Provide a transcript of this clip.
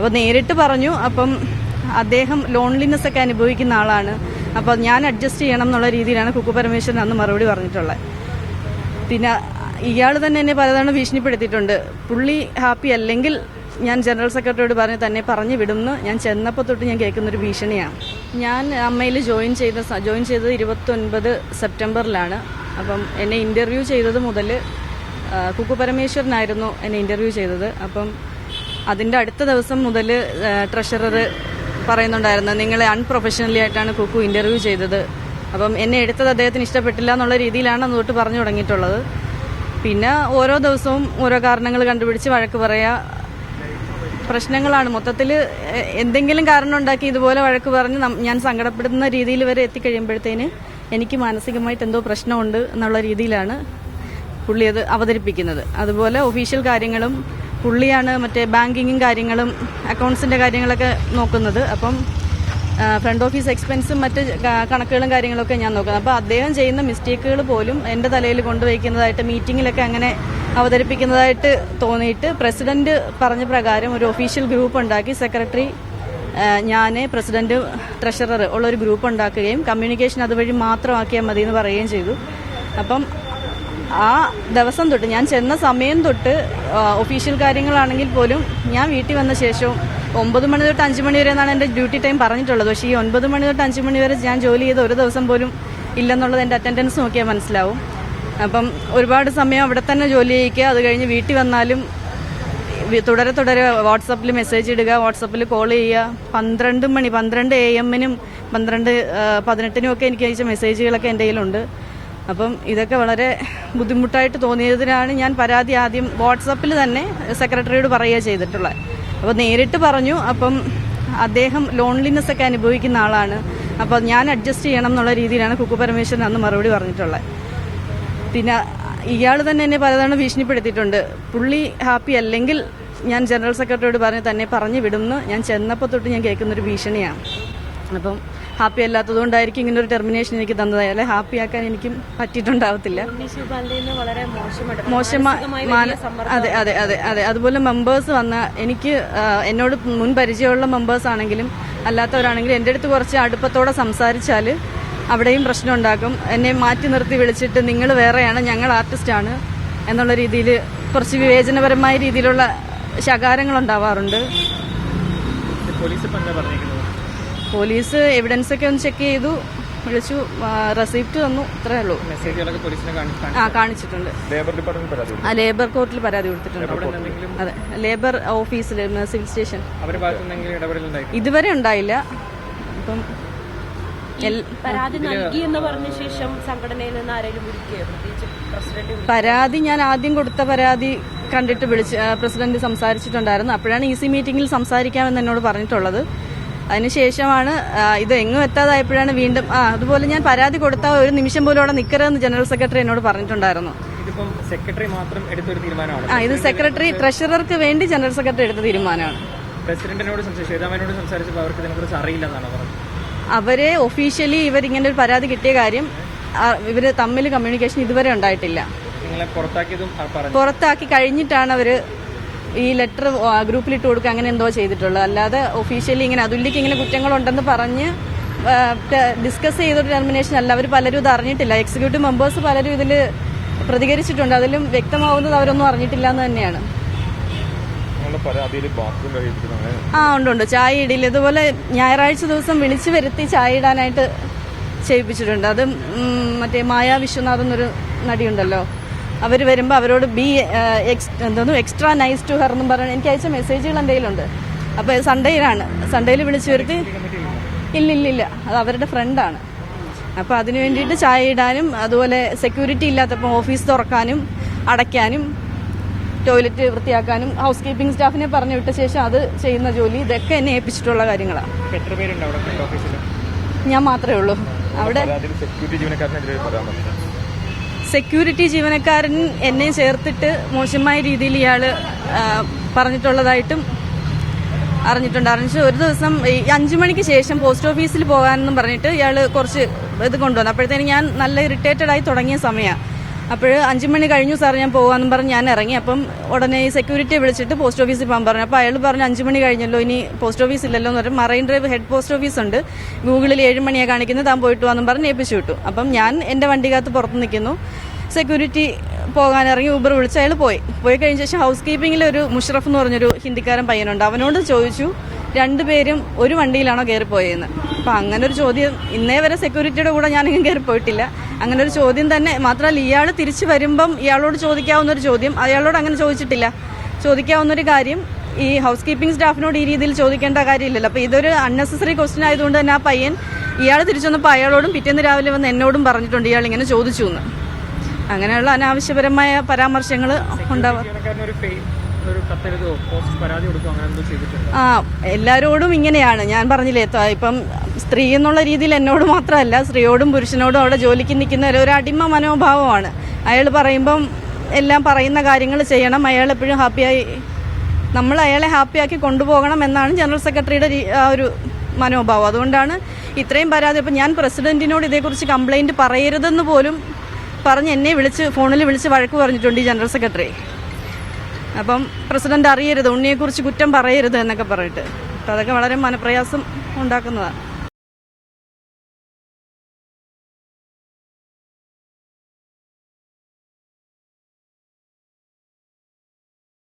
അപ്പോൾ നേരിട്ട് പറഞ്ഞു. അപ്പം അദ്ദേഹം ലോൺലിനെസ് ഒക്കെ അനുഭവിക്കുന്ന ആളാണ്, അപ്പോൾ ഞാൻ അഡ്ജസ്റ്റ് ചെയ്യണം എന്നുള്ള രീതിയിലാണ് കുക്കു പരമേശ്വരൻ അന്ന് മറുപടി പറഞ്ഞിട്ടുള്ളത്. പിന്നെ ഇയാൾ തന്നെ എന്നെ പലതവണ ഭീഷണിപ്പെടുത്തിയിട്ടുണ്ട്. പുള്ളി ഹാപ്പി അല്ലെങ്കിൽ ഞാൻ ജനറൽ സെക്രട്ടറിയോട് പറഞ്ഞ് തന്നെ പറഞ്ഞു വിടുമെന്ന് ഞാൻ ചെന്നപ്പോൾ തൊട്ട് ഞാൻ കേൾക്കുന്നൊരു ഭീഷണിയാണ്. ഞാൻ അമ്മയിൽ ജോയിൻ ചെയ്തത് 29 സെപ്റ്റംബറിലാണ്. അപ്പം എന്നെ ഇൻ്റർവ്യൂ ചെയ്തത് മുതൽ കുക്കു പരമേശ്വരനായിരുന്നു എന്നെ ഇൻ്റർവ്യൂ ചെയ്തത്. അപ്പം അതിൻ്റെ അടുത്ത ദിവസം മുതൽ ട്രഷറർ പറയുന്നുണ്ടായിരുന്നു, നിങ്ങളെ അൺപ്രൊഫഷണലി ആയിട്ടാണ് കുക്കു ഇൻ്റർവ്യൂ ചെയ്തത്. അപ്പം എന്നെ എടുത്തത് അദ്ദേഹത്തിന് ഇഷ്ടപ്പെട്ടില്ല എന്നുള്ള രീതിയിലാണ് അന്ന് തൊട്ട് പറഞ്ഞു തുടങ്ങിയിട്ടുള്ളത്. പിന്നെ ഓരോ ദിവസവും ഓരോ കാരണങ്ങൾ കണ്ടുപിടിച്ച് വഴക്ക് പറയുക, പ്രശ്നങ്ങളാണ് മൊത്തത്തിൽ. എന്തെങ്കിലും കാരണം ഉണ്ടാക്കി ഇതുപോലെ വഴക്ക് പറഞ്ഞ് ഞാൻ സങ്കടപ്പെടുന്ന രീതിയിൽ വരെ എത്തിക്കഴിയുമ്പോഴത്തേന് എനിക്ക് മാനസികമായിട്ട് എന്തോ പ്രശ്നമുണ്ട് എന്നുള്ള രീതിയിലാണ് പുള്ളി അത് അവതരിപ്പിക്കുന്നത്. അതുപോലെ ഒഫീഷ്യൽ കാര്യങ്ങളും പുള്ളിയാണ് മറ്റേ ബാങ്കിങ്ങും കാര്യങ്ങളും അക്കൗണ്ട്സിൻ്റെ കാര്യങ്ങളൊക്കെ നോക്കുന്നത്. അപ്പം ഫ്രണ്ട് ഓഫീസ് എക്സ്പെൻസും മറ്റ് കണക്കുകളും കാര്യങ്ങളൊക്കെ ഞാൻ നോക്കുന്നത്. അപ്പോൾ അദ്ദേഹം ചെയ്യുന്ന മിസ്റ്റേക്കുകൾ പോലും എൻ്റെ തലയിൽ കൊണ്ടുവയ്ക്കുന്നതായിട്ട് മീറ്റിങ്ങിലൊക്കെ അങ്ങനെ അവതരിപ്പിക്കുന്നതായിട്ട് തോന്നിയിട്ട് പ്രസിഡന്റ് പറഞ്ഞ പ്രകാരം ഒരു ഒഫീഷ്യൽ ഗ്രൂപ്പ് ഉണ്ടാക്കി സെക്രട്ടറി, ഞാൻ, പ്രസിഡന്റ്, ട്രഷറർ ഉള്ളൊരു ഗ്രൂപ്പ് ഉണ്ടാക്കുകയും കമ്മ്യൂണിക്കേഷൻ അതുവഴി മാത്രമാക്കിയാൽ മതി എന്ന് പറയുകയും ചെയ്തു. അപ്പം ആ ദിവസം തൊട്ട് ഞാൻ ചെന്ന സമയം തൊട്ട് ഒഫീഷ്യൽ കാര്യങ്ങളാണെങ്കിൽ പോലും ഞാൻ വീട്ടിൽ വന്ന ശേഷവും 9 മണി തൊട്ട് 5 മണി വരെ എന്നാണ് എൻ്റെ ഡ്യൂട്ടി ടൈം പറഞ്ഞിട്ടുള്ളത്. പക്ഷേ ഈ 9 മണി തൊട്ട് 5 മണി വരെ ഞാൻ ജോലി ചെയ്ത ഒരു ദിവസം പോലും ഇല്ലെന്നുള്ളത് എൻ്റെ അറ്റൻഡൻസ് നോക്കിയാൽ മനസ്സിലാവും. അപ്പം ഒരുപാട് സമയം അവിടെ തന്നെ ജോലി ചെയ്യിക്കുക. അത് കഴിഞ്ഞ് വീട്ടിൽ വന്നാലും തുടരെ വാട്സപ്പിൽ മെസ്സേജ് ഇടുക, വാട്സപ്പിൽ കോൾ ചെയ്യുക. 12 AM-നും 12:18 ഒക്കെ എനിക്ക് അയച്ച മെസ്സേജുകളൊക്കെ എൻ്റെ കയ്യിലുണ്ട്. അപ്പം ഇതൊക്കെ വളരെ ബുദ്ധിമുട്ടായിട്ട് തോന്നിയതിനാണ് ഞാൻ പരാതി ആദ്യം വാട്സപ്പിൽ തന്നെ സെക്രട്ടറിയോട് പറയുക ചെയ്തിട്ടുള്ളത്. അപ്പോൾ നേരിട്ട് പറഞ്ഞു. അപ്പം അദ്ദേഹം ലോൺലിനെസ് ഒക്കെ അനുഭവിക്കുന്ന ആളാണ്, അപ്പോൾ ഞാൻ അഡ്ജസ്റ്റ് ചെയ്യണം എന്നുള്ള രീതിയിലാണ് കുക്കു പരമേശ്വരൻ അന്ന് മറുപടി പറഞ്ഞിട്ടുള്ളത്. പിന്നെ ഇയാൾ തന്നെ എന്നെ പലതവണ ഭീഷണിപ്പെടുത്തിയിട്ടുണ്ട്. പുള്ളി ഹാപ്പി അല്ലെങ്കിൽ ഞാൻ ജനറൽ സെക്രട്ടറിയോട് പറഞ്ഞ് തന്നെ പറഞ്ഞു വിടുമെന്ന് ഞാൻ ചെന്നപ്പോൾ തൊട്ട് ഞാൻ കേൾക്കുന്നൊരു ഭീഷണിയാണ്. അപ്പം ഹാപ്പി അല്ലാത്തതുകൊണ്ടായിരിക്കും ഇങ്ങനെ ഒരു ടെർമിനേഷൻ എനിക്ക് തന്നത്. അല്ലെ ഹാപ്പി ആക്കാൻ എനിക്കും പറ്റിയിട്ടുണ്ടാവത്തില്ല. അതെ അതെ അതെ അതെ അതുപോലെ മെമ്പേഴ്സ് വന്ന എന്നോട് മുൻ പരിചയമുള്ള മെമ്പേഴ്സ് ആണെങ്കിലും അല്ലാത്തവരാണെങ്കിലും എൻ്റെ അടുത്ത് കുറച്ച് അടുപ്പത്തോടെ സംസാരിച്ചാൽ അവിടെയും പ്രശ്നം ഉണ്ടാക്കും. എന്നെ മാറ്റി നിർത്തി വിളിച്ചിട്ട് നിങ്ങൾ വേറെയാണ്, ഞങ്ങൾ ആർട്ടിസ്റ്റാണ് എന്നുള്ള രീതിയിൽ കുറച്ച് വിവേചനപരമായ രീതിയിലുള്ള ശകാരങ്ങൾ ഉണ്ടാവാറുണ്ട്. പോലീസ് എവിഡൻസ് ഒക്കെ ഒന്ന് ചെക്ക് ചെയ്തു, വിളിച്ചു, റെസിപ്റ്റ് തന്നു, ഇത്രേ ഉള്ളൂ. കാണിച്ചിട്ടുണ്ട്. ലേബർ കോർട്ടിൽ പരാതി കൊടുത്തിട്ടുണ്ട്. അതെ, ലേബർ ഓഫീസിൽ, സിവിൽ സ്റ്റേഷൻ. ഇതുവരെ ഉണ്ടായില്ല. അപ്പം പരാതി നൽകി എന്ന് പറഞ്ഞ ശേഷം സംഘടനയിൽ നിന്ന് ആരെങ്കിലും പരാതി ഞാൻ ആദ്യം കൊടുത്ത പരാതി കണ്ടിട്ട് പ്രസിഡന്റ് സംസാരിച്ചിട്ടുണ്ടായിരുന്നു. അപ്പോഴാണ് ഈസി മീറ്റിംഗിൽ സംസാരിക്കാമെന്ന് എന്നോട് പറഞ്ഞിട്ടുള്ളത്. അതിനുശേഷമാണ് ഇത് എങ്ങും എത്താതായപ്പോഴാണ് വീണ്ടും അതുപോലെ ഞാൻ പരാതി കൊടുത്ത ഒരു നിമിഷം പോലും അവിടെ നിൽക്കരുതെന്ന് ജനറൽ സെക്രട്ടറി എന്നോട് പറഞ്ഞിട്ടുണ്ടായിരുന്നു. സെക്രട്ടറി മാത്രം എടുത്തൊരു തീരുമാനമാണ്. ഇത് സെക്രട്ടറി ട്രഷറർക്ക് വേണ്ടി ജനറൽ സെക്രട്ടറി എടുത്ത തീരുമാനമാണ്. പ്രസിഡന്റിനോട് ശ്വേതാമേനോട് സംസാരിച്ചപ്പോൾ അവർക്ക് ഇതിനെക്കുറിച്ച് അറിയില്ലെന്നാണ് പറഞ്ഞത്. അവരെ ഒഫീഷ്യലി ഇവരിങ്ങനെ ഒരു പരാതി കിട്ടിയ കാര്യം ഇവര് തമ്മിൽ കമ്മ്യൂണിക്കേഷൻ ഇതുവരെ ഉണ്ടായിട്ടില്ല. പുറത്താക്കി കഴിഞ്ഞിട്ടാണ് അവര് ഈ ലെറ്റർ ഗ്രൂപ്പിലിട്ട് കൊടുക്കുക, അങ്ങനെ എന്തോ ചെയ്തിട്ടുള്ളത്. അല്ലാതെ ഒഫീഷ്യലി ഇങ്ങനെ അതുല്യക്ക് ഇങ്ങനെ കുറ്റങ്ങളുണ്ടെന്ന് പറഞ്ഞ് ഡിസ്കസ് ചെയ്തൊരു ടെർമിനേഷൻ അല്ല. അവർ പലരും ഇത് അറിഞ്ഞിട്ടില്ല. എക്സിക്യൂട്ടീവ് മെമ്പേഴ്സ് പലരും ഇതിൽ പ്രതികരിച്ചിട്ടുണ്ട്. അതിലും വ്യക്തമാവുന്നത് അവരൊന്നും അറിഞ്ഞിട്ടില്ല എന്ന് തന്നെയാണ്. ഉണ്ട്. ചായ ഇടില്ല. ഇതുപോലെ ഞായറാഴ്ച ദിവസം വിളിച്ചു വരുത്തി ചായ ഇടാനായിട്ട് ചെയ്യിപ്പിച്ചിട്ടുണ്ട്. അത് മറ്റേ മായാ വിശ്വനാഥ് എന്നൊരു നടിയുണ്ടല്ലോ, അവർ വരുമ്പോൾ അവരോട് എക്സ്ട്രാ നൈസ് ടു ഹർ എന്നും പറഞ്ഞാൽ എനിക്ക് അയച്ച മെസ്സേജുകൾ എൻ്റെ കയ്യിലുണ്ട്. അപ്പോൾ സൺഡേയിൽ വിളിച്ചു വരുത്തി ഇല്ലില്ല, അത് അവരുടെ ഫ്രണ്ടാണ്. അപ്പോൾ അതിനു വേണ്ടിയിട്ട് ചായ ഇടാനും അതുപോലെ സെക്യൂരിറ്റി ഇല്ലാത്തപ്പോൾ ഓഫീസ് തുറക്കാനും അടയ്ക്കാനും ടോയ്ലറ്റ് വൃത്തിയാക്കാനും ഹൗസ് കീപ്പിംഗ് സ്റ്റാഫിനെ പറഞ്ഞു വിട്ട ശേഷം അത് ചെയ്യുന്ന ജോലി, ഇതൊക്കെ എന്നെ ഏൽപ്പിച്ചിട്ടുള്ള കാര്യങ്ങളാണ്. ഞാൻ മാത്രമേ ഉള്ളൂ അവിടെ. സെക്യൂരിറ്റി ജീവനക്കാരൻ എന്നെ ചേർത്തിട്ട് മോശമായ രീതിയിൽ ഇയാൾ പറഞ്ഞിട്ടുള്ളതായിട്ടും അറിഞ്ഞിട്ടുണ്ട്. ഒരു ദിവസം 5 മണിക്ക് ശേഷം പോസ്റ്റ് ഓഫീസിൽ പോകാനെന്നും പറഞ്ഞിട്ട് ഇയാൾ കുറച്ച് ഇത് കൊണ്ടുവന്നു. അപ്പോഴത്തേന് ഞാൻ നല്ല ഇറിറ്റേറ്റഡ് ആയി തുടങ്ങിയ സമയമാണ്. അപ്പോൾ 5 മണി കഴിഞ്ഞു സാർ ഞാൻ പോകാമെന്നും പറഞ്ഞ് ഞാൻ ഇറങ്ങി. അപ്പം ഉടനെ ഈ സെക്യൂരിറ്റിയെ വിളിച്ചിട്ട് പോസ്റ്റ് ഓഫീസിൽ പോകാൻ പറഞ്ഞു. അപ്പോൾ അയാൾ പറഞ്ഞു 5 മണി കഴിഞ്ഞല്ലോ, ഇനി പോസ്റ്റ് ഓഫീസ് ഇല്ലല്ലോ എന്ന് പറഞ്ഞു. Marine drive head post office ഉണ്ട്, ഗൂഗിളിൽ 7 മണിയാണ് കാണിക്കുന്നത്, താൻ പോയിട്ട് വന്നും പറഞ്ഞ് ഏൽപ്പിച്ചു വിട്ടു. അപ്പം ഞാൻ എൻ്റെ വണ്ടിക്കകത്ത് പുറത്ത് നിൽക്കുന്നു, സെക്യൂരിറ്റി പോകാനിറങ്ങി ഊബർ വിളിച്ച് അയാൾ പോയി കഴിഞ്ഞ ശേഷം ഹൗസ് കീപ്പിങ്ങിൽ ഒരു മുഷറഫ് എന്ന് പറഞ്ഞൊരു ഹിന്ദിക്കാരൻ പയ്യനുണ്ട്, അവനോട് ചോദിച്ചു 2 പേരും ഒരു വണ്ടിയിലാണോ കയറിപ്പോയെന്ന്. അപ്പം അങ്ങനെ ഒരു ചോദ്യം ഇന്നേ വരെ സെക്യൂരിറ്റിയുടെ കൂടെ ഞാനിങ്ങനെ കയറിപ്പോയിട്ടില്ല. അങ്ങനെ ഒരു ചോദ്യം തന്നെ മാത്രമല്ല, ഇയാൾ തിരിച്ചു വരുമ്പം ഇയാളോട് ചോദിക്കാവുന്നൊരു ചോദ്യം അയാളോട് അങ്ങനെ ചോദിച്ചിട്ടില്ല. ചോദിക്കാവുന്നൊരു കാര്യം ഈ ഹൗസ് കീപ്പിംഗ് സ്റ്റാഫിനോട് ഈ രീതിയിൽ ചോദിക്കേണ്ട കാര്യമില്ലല്ലോ. അപ്പോൾ ഇതൊരു അൺനെസസറി ക്വസ്റ്റ്യൻ ആയതുകൊണ്ട് തന്നെ ആ പയ്യൻ ഇയാൾ തിരിച്ചു വന്നപ്പോൾ അയാളോടും പിറ്റേന്ന് രാവിലെ വന്ന് എന്നോടും പറഞ്ഞിട്ടുണ്ട് ഇയാൾ ഇങ്ങനെ ചോദിച്ചു എന്ന്. അങ്ങനെയുള്ള അനാവശ്യപരമായ പരാമർശങ്ങൾ ഉണ്ടാവാം. എല്ലാവരോടും ഇങ്ങനെയാണ്. ഞാൻ പറഞ്ഞില്ലേ, ഇപ്പം സ്ത്രീ എന്നുള്ള രീതിയിൽ എന്നോട് മാത്രമല്ല, സ്ത്രീയോടും പുരുഷനോടും അവിടെ ജോലിക്ക് നിൽക്കുന്ന ഒരു അടിമ മനോഭാവമാണ്. അയാൾ പറയുമ്പം എല്ലാം പറയുന്ന കാര്യങ്ങൾ ചെയ്യണം, അയാൾ എപ്പോഴും ഹാപ്പിയായി, നമ്മൾ അയാളെ ഹാപ്പിയാക്കി കൊണ്ടുപോകണം എന്നാണ് ജനറൽ സെക്രട്ടറിയുടെ ആ ഒരു മനോഭാവം. അതുകൊണ്ടാണ് ഇത്രയും പരാതി. അപ്പം ഞാൻ പ്രസിഡന്റിനോട് ഇതേക്കുറിച്ച് കംപ്ലൈൻറ്റ് പറയരുതെന്ന് പോലും പറഞ്ഞ് എന്നെ ഫോണിൽ വിളിച്ച് വഴക്ക് പറഞ്ഞിട്ടുണ്ട് ഈ ജനറൽ സെക്രട്ടറി. അപ്പം പ്രസിഡന്റ് അറിയരുത്, ഉണ്ണിയെക്കുറിച്ച് കുറ്റം പറയരുത് എന്നൊക്കെ പറഞ്ഞിട്ട്. അപ്പം അതൊക്കെ വളരെ മനപ്രയാസം ഉണ്ടാക്കുന്നതാണ്.